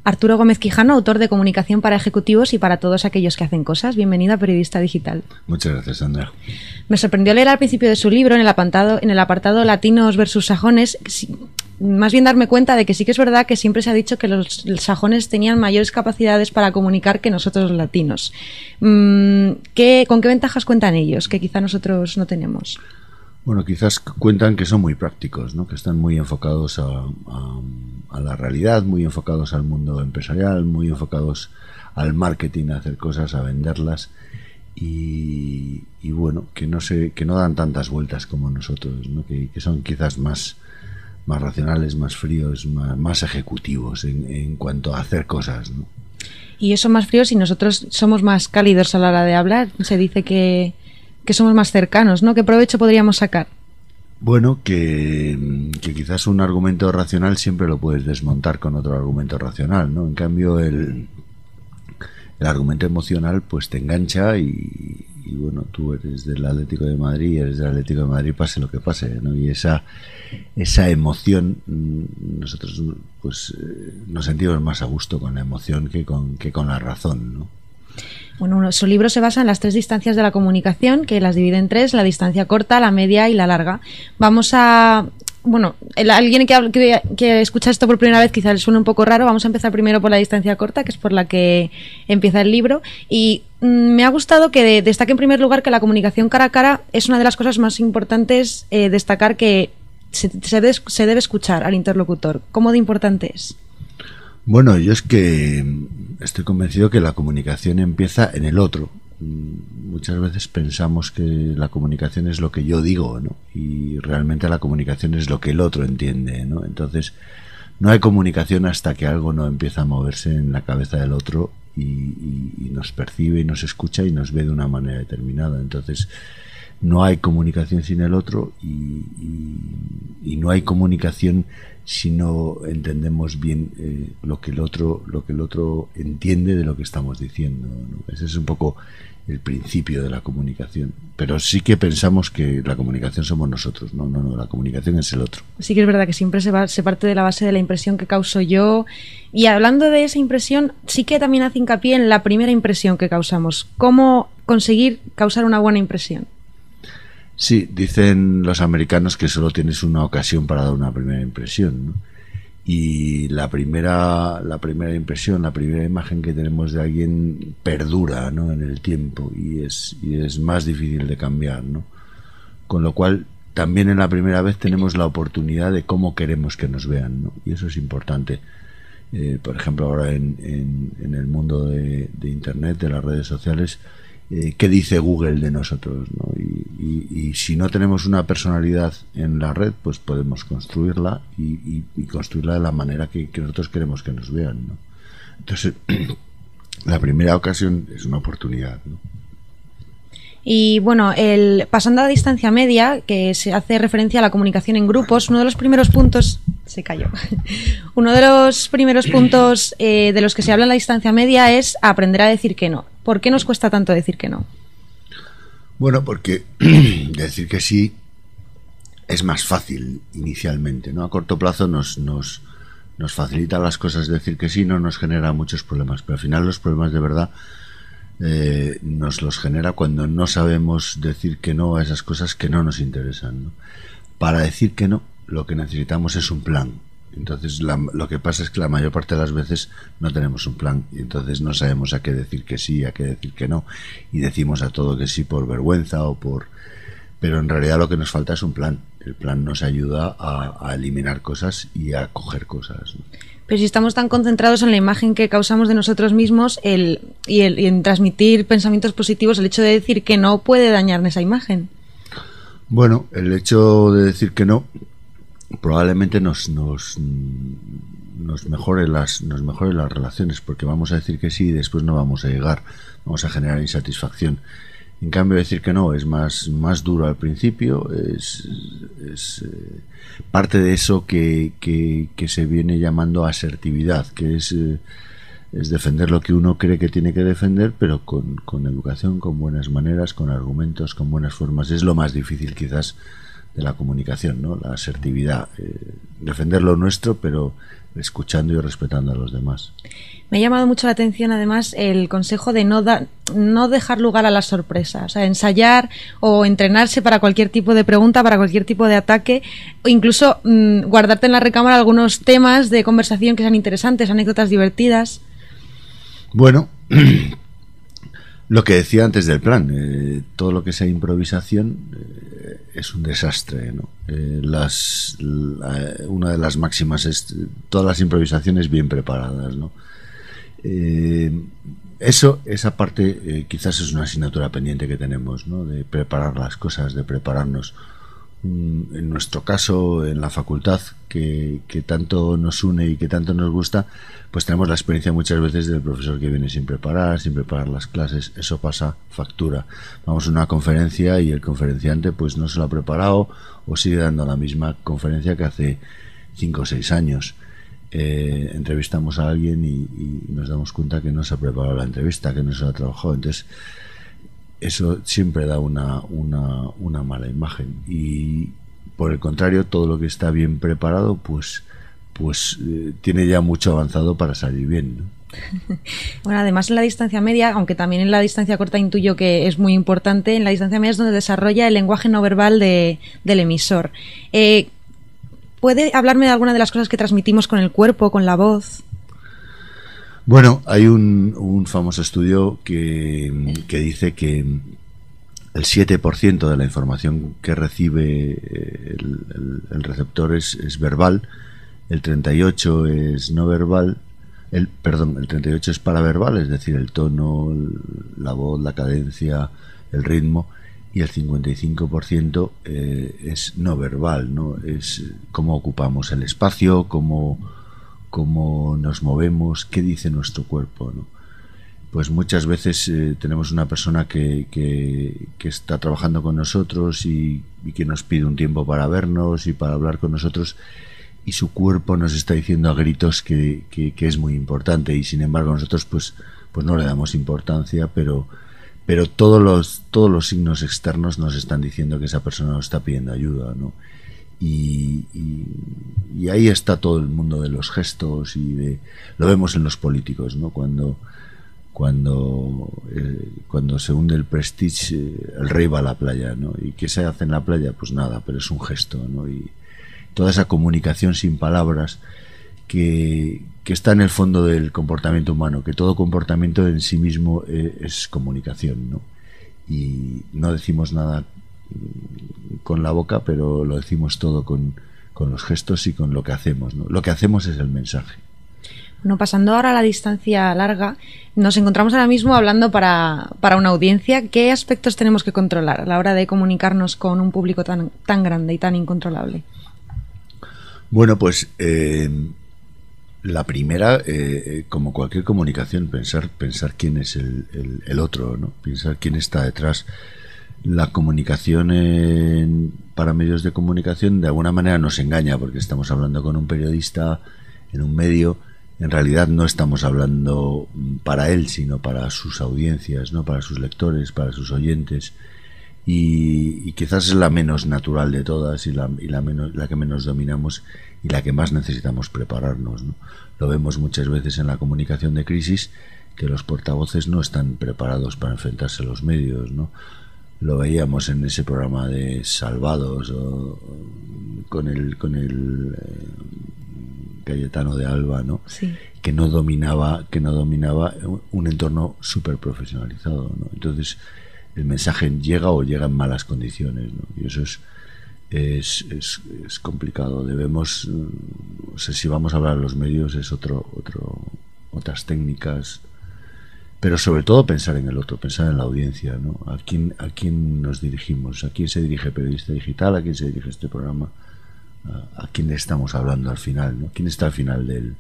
Arturo Gómez Quijano, autor de Comunicación para Ejecutivos y para todos aquellos que hacen cosas. Bienvenido a Periodista Digital. Muchas gracias, Sandra. Me sorprendió leer al principio de su libro, en el apartado Latinos versus Sajones, más bien darme cuenta de que sí que es verdad que siempre se ha dicho que los sajones tenían mayores capacidades para comunicar que nosotros los latinos. ¿Con qué ventajas cuentan ellos que quizá nosotros no tenemos? Bueno, quizás cuentan que son muy prácticos, ¿no? Que están muy enfocados a la realidad, muy enfocados al mundo empresarial, muy enfocados al marketing, a hacer cosas, a venderlas y bueno, que no dan tantas vueltas como nosotros, ¿no? Que son quizás más racionales, más fríos, más ejecutivos en cuanto a hacer cosas, ¿no? Y eso más fríos y nosotros somos más cálidos a la hora de hablar. Se dice que somos más cercanos, ¿no? ¿Qué provecho podríamos sacar? Bueno, que quizás un argumento racional siempre lo puedes desmontar con otro argumento racional, ¿no? En cambio, el argumento emocional pues te engancha y bueno, tú eres del Atlético de Madrid, pase lo que pase, ¿no? Y esa emoción, nosotros pues nos sentimos más a gusto con la emoción que con la razón, ¿no? Bueno, su libro se basa en las 3 distancias de la comunicación, que las divide en 3, la distancia corta, la media y la larga. Alguien que escucha esto por primera vez quizás le suene un poco raro. Vamos a empezar primero por la distancia corta, que es por la que empieza el libro. Y me ha gustado que destaque en primer lugar que la comunicación cara a cara es una de las cosas más importantes, destacar que se debe escuchar al interlocutor. ¿Cómo de importante es? Bueno, yo es que estoy convencido que la comunicación empieza en el otro. Muchas veces pensamos que la comunicación es lo que yo digo, ¿no? Y realmente la comunicación es lo que el otro entiende, ¿no? Entonces, no hay comunicación hasta que algo no empieza a moverse en la cabeza del otro y nos percibe y nos escucha y nos ve de una manera determinada. Entonces, no hay comunicación sin el otro y no hay comunicación si no entendemos bien lo que el otro entiende de lo que estamos diciendo, ¿no? Ese es un poco el principio de la comunicación. Pero sí que pensamos que la comunicación somos nosotros. No, la comunicación es el otro. Sí que es verdad que siempre se parte de la base de la impresión que causo yo. Y hablando de esa impresión, sí que también hace hincapié en la primera impresión que causamos. ¿Cómo conseguir causar una buena impresión? Sí, dicen los americanos que solo tienes una ocasión para dar una primera impresión, ¿no? Y la primera impresión, la primera imagen que tenemos de alguien perdura, ¿no? En el tiempo y es más difícil de cambiar, ¿no? Con lo cual, también en la primera vez tenemos la oportunidad de cómo queremos que nos vean, ¿no? Y eso es importante. Por ejemplo, ahora en el mundo de Internet, de las redes sociales, ¿qué dice Google de nosotros, ¿no? Y si no tenemos una personalidad en la red, pues podemos construirla y construirla de la manera que nosotros queremos que nos vean, ¿no? Entonces, la primera ocasión es una oportunidad, ¿no? Y bueno, pasando a la distancia media, que se hace referencia a la comunicación en grupos, uno de los primeros puntos de los que se habla en la distancia media es aprender a decir que no. ¿Por qué nos cuesta tanto decir que no? Bueno, porque decir que sí es más fácil inicialmente, ¿no? A corto plazo nos facilita las cosas decir que sí, no nos genera muchos problemas, pero al final los problemas de verdad nos los genera cuando no sabemos decir que no a esas cosas que no nos interesan, ¿no? Para decir que no, lo que necesitamos es un plan. Entonces lo que pasa es que la mayor parte de las veces no tenemos un plan y entonces no sabemos a qué decir que sí, a qué decir que no y decimos a todo que sí por vergüenza pero en realidad lo que nos falta es un plan. El plan nos ayuda a eliminar cosas y a coger cosas, ¿no? Pero si estamos tan concentrados en la imagen que causamos de nosotros mismos y en transmitir pensamientos positivos, el hecho de decir que no puede dañar esa imagen. Bueno, el hecho de decir que no probablemente nos mejore las relaciones, porque vamos a decir que sí y después no vamos a llegar, vamos a generar insatisfacción. En cambio, decir que no es más duro al principio, es parte de eso que se viene llamando asertividad, que es defender lo que uno cree que tiene que defender, pero con educación, con buenas maneras, con argumentos, con buenas formas. Es lo más difícil quizás la comunicación, ¿no? La asertividad, defender lo nuestro, pero escuchando y respetando a los demás. Me ha llamado mucho la atención, además, el consejo de no dejar lugar a la sorpresa. O sea, ensayar o entrenarse para cualquier tipo de pregunta, para cualquier tipo de ataque, o incluso guardarte en la recámara algunos temas de conversación que sean interesantes, anécdotas divertidas. Bueno, lo que decía antes del plan, todo lo que sea improvisación es un desastre, ¿no? Una de las máximas es todas las improvisaciones bien preparadas, ¿no? Esa parte quizás es una asignatura pendiente que tenemos, ¿no? De preparar las cosas, de prepararnos. En nuestro caso, en la facultad, que tanto nos une y que tanto nos gusta, pues tenemos la experiencia muchas veces del profesor que viene sin preparar las clases. Eso pasa factura. Vamos a una conferencia y el conferenciante pues no se lo ha preparado o sigue dando la misma conferencia que hace 5 o 6 años. Entrevistamos a alguien y nos damos cuenta que no se ha preparado la entrevista, que no se lo ha trabajado. Entonces eso siempre da una mala imagen, y por el contrario, todo lo que está bien preparado pues tiene ya mucho avanzado para salir bien, ¿no? Bueno, además en la distancia media, aunque también en la distancia corta intuyo que es muy importante, en la distancia media es donde desarrolla el lenguaje no verbal del emisor. ¿Puede hablarme de alguna de las cosas que transmitimos con el cuerpo, con la voz? Bueno, hay un famoso estudio que dice que el 7% de la información que recibe el receptor es verbal, el 38% es no verbal, el 38% es paraverbal, es decir, el tono, la voz, la cadencia, el ritmo, y el 55% es no verbal, ¿no? Es cómo ocupamos el espacio, cómo nos movemos, qué dice nuestro cuerpo, ¿no? Pues muchas veces tenemos una persona que está trabajando con nosotros y que nos pide un tiempo para vernos y para hablar con nosotros, y su cuerpo nos está diciendo a gritos que es muy importante, y sin embargo nosotros pues no le damos importancia, pero todos los signos externos nos están diciendo que esa persona nos está pidiendo ayuda, ¿no? Y ahí está todo el mundo de los gestos, lo vemos en los políticos, ¿no? Cuando se hunde el Prestige, el rey va a la playa, ¿no? ¿Y qué se hace en la playa? Pues nada, pero es un gesto, ¿no? Y toda esa comunicación sin palabras que está en el fondo del comportamiento humano, que todo comportamiento en sí mismo es comunicación, ¿no? Y no decimos nada con la boca, pero lo decimos todo con los gestos y con lo que hacemos, ¿no? Lo que hacemos es el mensaje. Bueno, pasando ahora a la distancia larga, nos encontramos ahora mismo hablando para una audiencia. ¿Qué aspectos tenemos que controlar a la hora de comunicarnos con un público tan grande y tan incontrolable? Bueno, pues la primera, como cualquier comunicación, pensar quién es el otro, ¿no? Pensar quién está detrás. La comunicación para medios de comunicación de alguna manera nos engaña, porque estamos hablando con un periodista en un medio. En realidad no estamos hablando para él, sino para sus audiencias, ¿no? Para sus lectores, para sus oyentes. Y quizás es la menos natural de todas, y la que menos dominamos, y la que más necesitamos prepararnos, ¿no? Lo vemos muchas veces en la comunicación de crisis, que los portavoces no están preparados para enfrentarse a los medios, ¿no? Lo veíamos en ese programa de Salvados, o con el Cayetano de Alba, ¿no? Sí. que no dominaba un entorno súper profesionalizado, ¿no? Entonces el mensaje llega en malas condiciones, ¿no? Y eso es complicado. Debemos, o sea, si vamos a hablar de los medios, es otras técnicas, pero sobre todo pensar en el otro, pensar en la audiencia, ¿no? ¿A quién nos dirigimos? ¿A quién se dirige Periodista Digital? ¿A quién se dirige este programa? ¿A quién le estamos hablando al final, ¿no? ¿Quién está al final del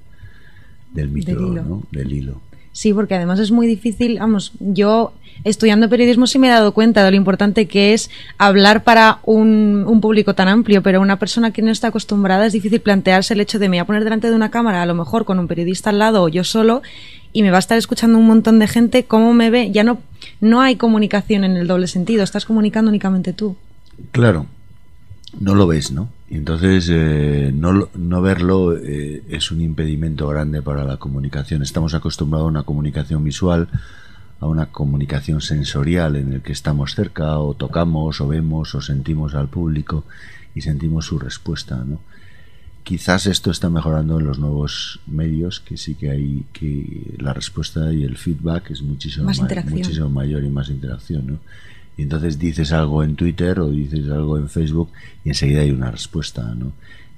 micro, ¿no? Del hilo? Sí, porque además es muy difícil, vamos, yo estudiando periodismo sí me he dado cuenta de lo importante que es hablar para un público tan amplio, pero una persona que no está acostumbrada es difícil plantearse el hecho de me voy a poner delante de una cámara, a lo mejor con un periodista al lado o yo solo, y me va a estar escuchando un montón de gente, ¿cómo me ve? Ya no hay comunicación en el doble sentido, estás comunicando únicamente tú. Claro. no lo ves, ¿no? Y entonces no verlo es un impedimento grande para la comunicación. Estamos acostumbrados a una comunicación visual, a una comunicación sensorial en el que estamos cerca o tocamos o vemos o sentimos al público y sentimos su respuesta, ¿no? Quizás esto está mejorando en los nuevos medios, que sí que hay que la respuesta y el feedback es muchísimo mayor y más interacción, ¿no? Y entonces dices algo en Twitter o dices algo en Facebook y enseguida hay una respuesta, ¿no?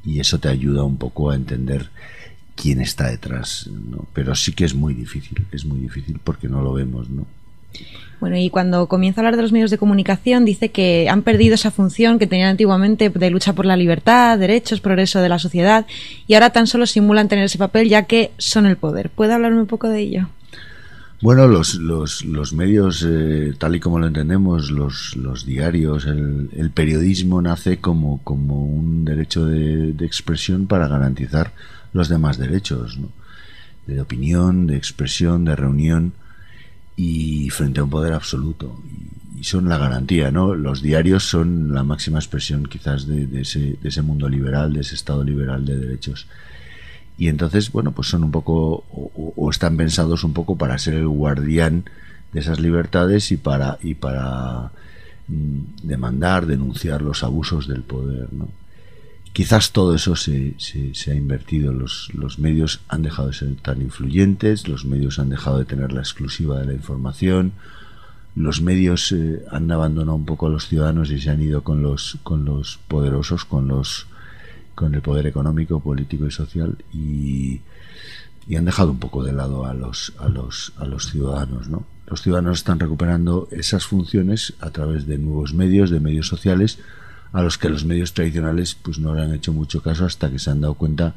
Y eso te ayuda un poco a entender quién está detrás, ¿no? Pero sí que es muy difícil porque no lo vemos, ¿no? Bueno, y cuando comienza a hablar de los medios de comunicación dice que han perdido esa función que tenían antiguamente de lucha por la libertad, derechos, progreso de la sociedad, y ahora tan solo simulan tener ese papel ya que son el poder. ¿Puede hablarme un poco de ello? Bueno, los medios, tal y como lo entendemos, los diarios, el periodismo nace como un derecho de expresión para garantizar los demás derechos, ¿no? De opinión, de expresión, de reunión, y frente a un poder absoluto, y son la garantía, ¿no? Los diarios son la máxima expresión quizás de ese mundo liberal, de ese estado liberal de derechos, y entonces, bueno, pues son un poco o están pensados un poco para ser el guardián de esas libertades y para demandar, denunciar los abusos del poder, ¿no? Quizás todo eso se ha invertido. Los medios han dejado de ser tan influyentes, los medios han dejado de tener la exclusiva de la información, los medios han abandonado un poco a los ciudadanos y se han ido con los poderosos, con el poder económico, político y social, y han dejado un poco de lado a los ciudadanos, ¿no? Los ciudadanos están recuperando esas funciones a través de nuevos medios, de medios sociales, a los que los medios tradicionales pues no le han hecho mucho caso hasta que se han dado cuenta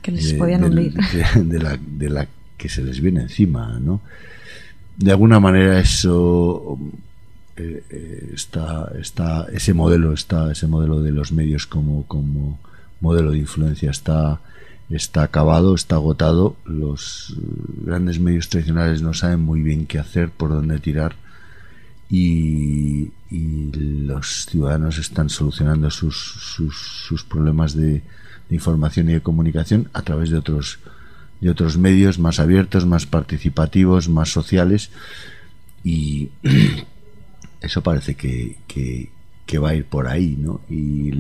que les podían hundir de la que se les viene encima, ¿no? De alguna manera eso ese modelo de los medios como modelo de influencia está acabado, está agotado. Los grandes medios tradicionales no saben muy bien qué hacer, por dónde tirar, y los ciudadanos están solucionando sus problemas de información y de comunicación a través de otros medios más abiertos, más participativos, más sociales, y eso parece que va a ir por ahí, ¿no? Y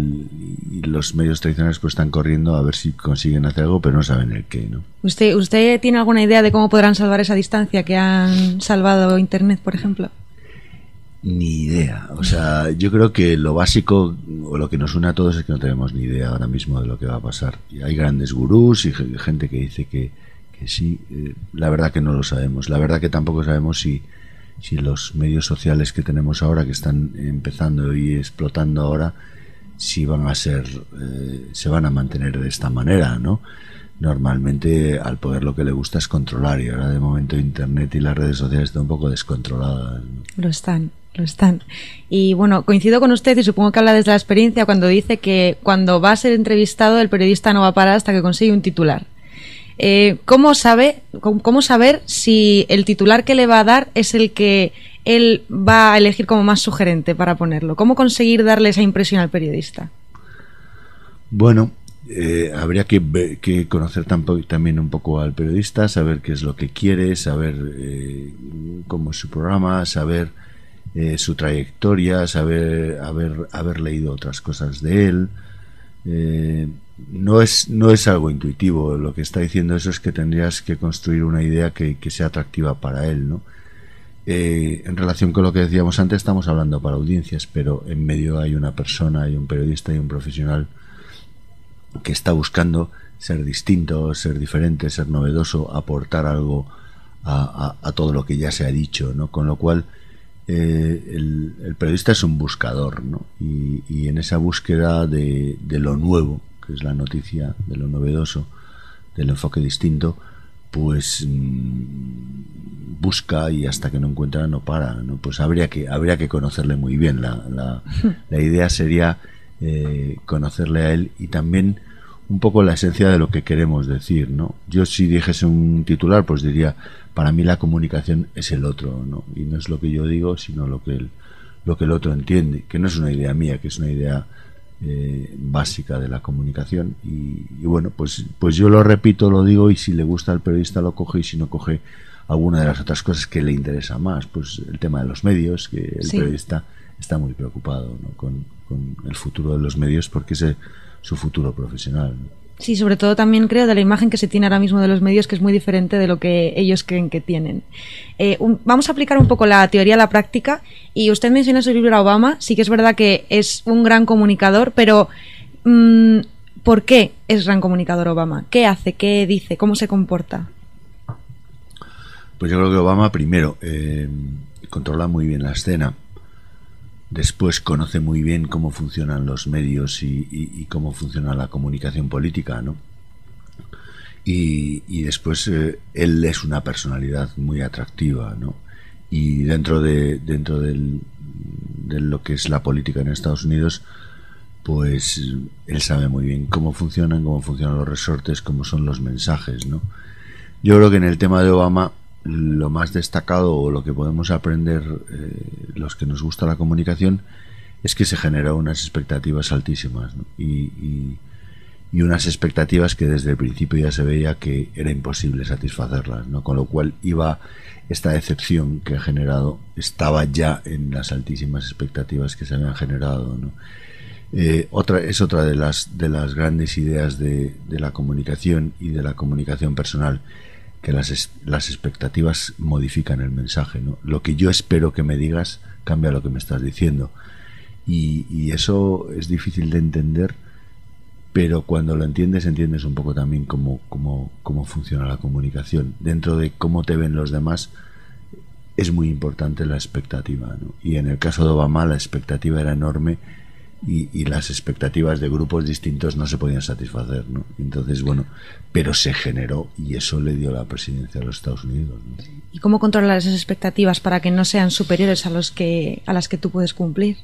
los medios tradicionales pues están corriendo a ver si consiguen hacer algo, pero no saben el qué, ¿no? ¿Usted tiene alguna idea de cómo podrán salvar esa distancia que han salvado Internet, por ejemplo? Ni idea. O sea, yo creo que lo básico o lo que nos une a todos es que no tenemos ni idea ahora mismo de lo que va a pasar. Y hay grandes gurús y gente que dice que sí. La verdad que no lo sabemos. La verdad que tampoco sabemos si los medios sociales que tenemos ahora, que están empezando y explotando ahora, si van a ser, se van a mantener de esta manera, ¿no? Normalmente al poder lo que le gusta es controlar, y ahora de momento Internet y las redes sociales están un poco descontroladas, ¿no? Lo están. Y bueno, coincido con usted, y supongo que habla desde la experiencia cuando dice que cuando va a ser entrevistado el periodista no va a parar hasta que consigue un titular. ¿Cómo saber si el titular que le va a dar es el que él va a elegir como más sugerente para ponerlo? ¿Cómo conseguir darle esa impresión al periodista? Bueno, habría que conocer también un poco al periodista, saber qué es lo que quiere, saber cómo es su programa, saber su trayectoria, saber haber leído otras cosas de él. No es algo intuitivo. Lo que está diciendo eso es que tendrías que construir una idea que sea atractiva para él, ¿no? En relación con lo que decíamos antes, estamos hablando para audiencias, pero en medio hay una persona, hay un periodista y un profesional que está buscando ser distinto, ser diferente, ser novedoso, aportar algo a todo lo que ya se ha dicho, ¿no? Con lo cual el periodista es un buscador, ¿no? Y en esa búsqueda de lo nuevo, que es la noticia, de lo novedoso, del enfoque distinto, pues busca, y hasta que no encuentra no para, ¿no? Pues habría que conocerle muy bien. La idea sería conocerle a él y también un poco la esencia de lo que queremos decir, ¿no? Yo, si dijese un titular, pues diría: para mí la comunicación es el otro, ¿no? Y no es lo que yo digo, sino lo que el otro entiende, que no es una idea mía, que es una idea básica de la comunicación y bueno, pues yo lo repito, lo digo, y si le gusta al periodista lo coge, y si no, coge alguna de las otras cosas que le interesa más, pues el tema de los medios, que el periodista está muy preocupado, ¿no?, con el futuro de los medios, porque es su futuro profesional, ¿no? Sí, sobre todo también creo de la imagen que se tiene ahora mismo de los medios, que es muy diferente de lo que ellos creen que tienen. Vamos a aplicar un poco la teoría a la práctica, y usted mencionó en su libro a Obama. Sí que es verdad que es un gran comunicador, pero ¿por qué es gran comunicador Obama? ¿Qué hace? ¿Qué dice? ¿Cómo se comporta? Pues yo creo que Obama, primero, controla muy bien la escena. Después conoce muy bien cómo funcionan los medios y cómo funciona la comunicación política, ¿no? Y después él es una personalidad muy atractiva, ¿no? Y dentro de lo que es la política en Estados Unidos, pues él sabe muy bien cómo funcionan los resortes, cómo son los mensajes, ¿no? Yo creo que en el tema de Obama, lo más destacado, o lo que podemos aprender los que nos gusta la comunicación, es que se generó unas expectativas altísimas, ¿no? y unas expectativas que desde el principio ya se veía que era imposible satisfacerlas, ¿no? Con lo cual esta decepción que ha generado estaba ya en las altísimas expectativas que se habían generado, ¿no? Otra de las grandes ideas de la comunicación y de la comunicación personal, que las expectativas modifican el mensaje, ¿no? Lo que yo espero que me digas cambia lo que me estás diciendo, y eso es difícil de entender, pero cuando lo entiendes un poco también cómo funciona la comunicación. Dentro de cómo te ven los demás es muy importante la expectativa, ¿no? Y en el caso de Obama la expectativa era enorme, y las expectativas de grupos distintos no se podían satisfacer, ¿no? Entonces, bueno, pero se generó, y eso le dio la presidencia a los Estados Unidos, ¿no? ¿Y cómo controlar esas expectativas para que no sean superiores a las que tú puedes cumplir?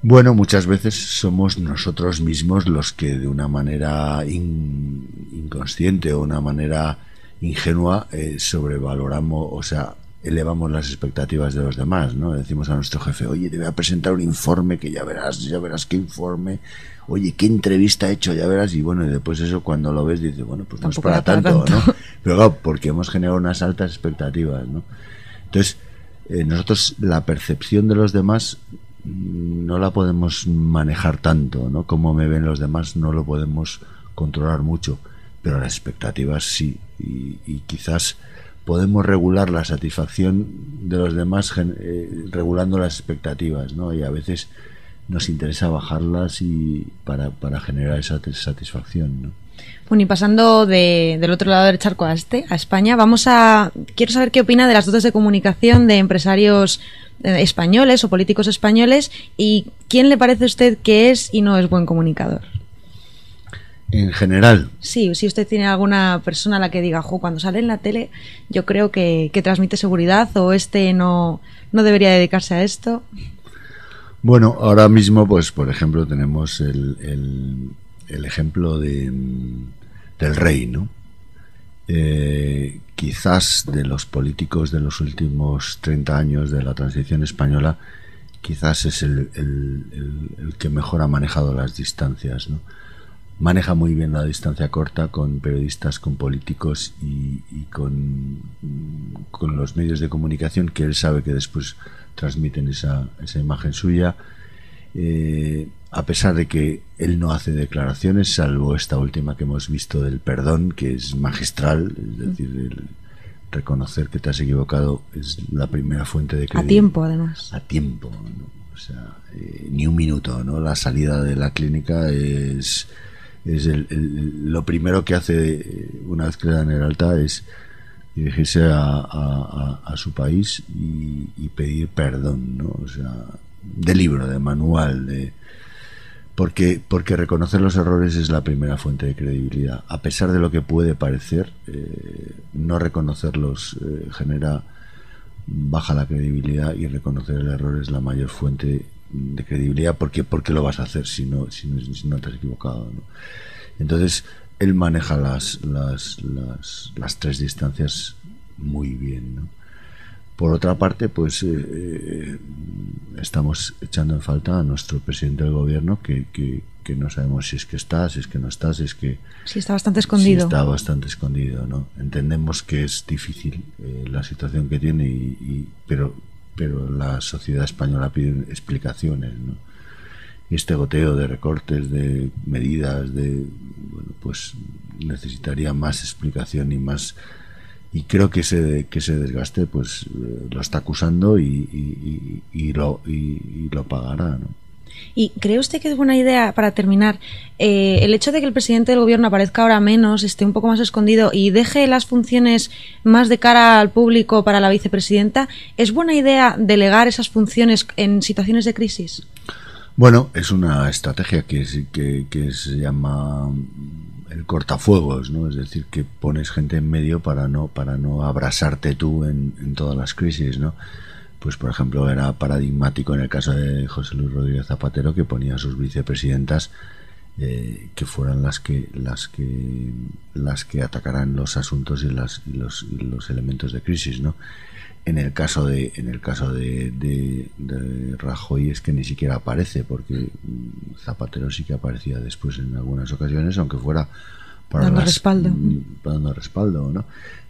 Bueno, muchas veces somos nosotros mismos los que de una manera inconsciente o una manera ingenua sobrevaloramos, o sea, elevamos las expectativas de los demás, ¿no? Decimos a nuestro jefe: oye, te voy a presentar un informe que ya verás qué informe, oye, qué entrevista he hecho, ya verás. Y bueno, y después eso, cuando lo ves, dices, bueno, pues tampoco no es para tanto, ¿no? Pero claro, porque hemos generado unas altas expectativas, ¿no? Entonces, nosotros la percepción de los demás no la podemos manejar tanto, ¿no? Como me ven los demás no lo podemos controlar mucho, pero las expectativas sí, y quizás podemos regular la satisfacción de los demás regulando las expectativas, ¿no? Y a veces nos interesa bajarlas y para generar esa satisfacción, ¿no? Bueno, y pasando del otro lado del charco a España, quiero saber qué opina de las dotes de comunicación de empresarios españoles o políticos españoles, y quién le parece a usted que es y no es buen comunicador. En general. Sí, si usted tiene alguna persona a la que diga, cuando sale en la tele yo creo que transmite seguridad, o no debería dedicarse a esto. Bueno, ahora mismo, pues por ejemplo, tenemos el ejemplo del rey, ¿no? Quizás de los políticos de los últimos 30 años de la transición española, quizás es el que mejor ha manejado las distancias, ¿no? Maneja muy bien la distancia corta con periodistas, con políticos y con los medios de comunicación, que él sabe que después transmiten esa imagen suya. A pesar de que él no hace declaraciones, salvo esta última que hemos visto del perdón, que es magistral, es decir, el reconocer que te has equivocado es la primera fuente de credibilidad. A tiempo, además. A tiempo, ¿no? O sea, ni un minuto, ¿no? La salida de la clínica es lo primero que hace una vez que le dan el alta, es dirigirse a su país y pedir perdón, ¿no? O sea, de libro, de manual, porque reconocer los errores es la primera fuente de credibilidad. A pesar de lo que puede parecer, no reconocerlos baja la credibilidad, y reconocer el error es la mayor fuente de credibilidad, porque lo vas a hacer si no te has equivocado, ¿no? Entonces él maneja las tres distancias muy bien, ¿no? Por otra parte, pues estamos echando en falta a nuestro presidente del gobierno, que no sabemos si es que está, si es que no está, si es que... Sí, está bastante escondido. Sí, está bastante escondido, ¿no? Entendemos que es difícil la situación que tiene, pero la sociedad española pide explicaciones, ¿no? Este goteo de recortes, de medidas, bueno, pues necesitaría más explicación y más... Y creo que ese desgaste pues lo está acusando y lo pagará, ¿no? ¿Y cree usted que es buena idea, para terminar, el hecho de que el presidente del gobierno aparezca ahora menos, esté un poco más escondido y deje las funciones más de cara al público para la vicepresidenta? ¿Es buena idea delegar esas funciones en situaciones de crisis? Bueno, es una estrategia que se llama el cortafuegos, ¿no? Es decir, que pones gente en medio para no abrasarte tú en todas las crisis, ¿no? Pues, por ejemplo, era paradigmático en el caso de José Luis Rodríguez Zapatero, que ponía a sus vicepresidentas que fueran las que atacaran los asuntos y los elementos de crisis, ¿no? En el caso de Rajoy es que ni siquiera aparece, porque Zapatero sí que aparecía después en algunas ocasiones, aunque fuera para dando respaldo, ¿no?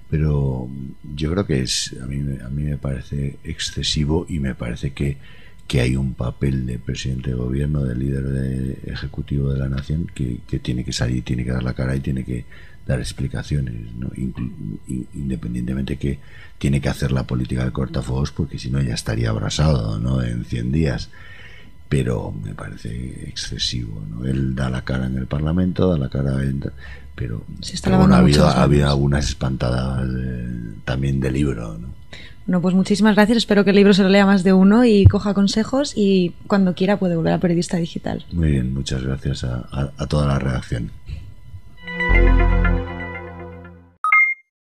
Pero yo creo que a mí me parece excesivo, y me parece que hay un papel de presidente de gobierno, de líder ejecutivo de la nación, que tiene que salir, tiene que dar la cara y tiene que dar explicaciones, ¿no? Independientemente que tiene que hacer la política del cortafuegos, porque si no ya estaría abrasado, ¿no? En 100 días. Pero me parece excesivo, ¿no? Él da la cara en el Parlamento, da la cara pero bueno, ha habido algunas espantadas también de libro, ¿no? Bueno, pues muchísimas gracias. Espero que el libro se lo lea más de uno y coja consejos, y cuando quiera puede volver a Periodista Digital. Muy bien, muchas gracias a toda la redacción.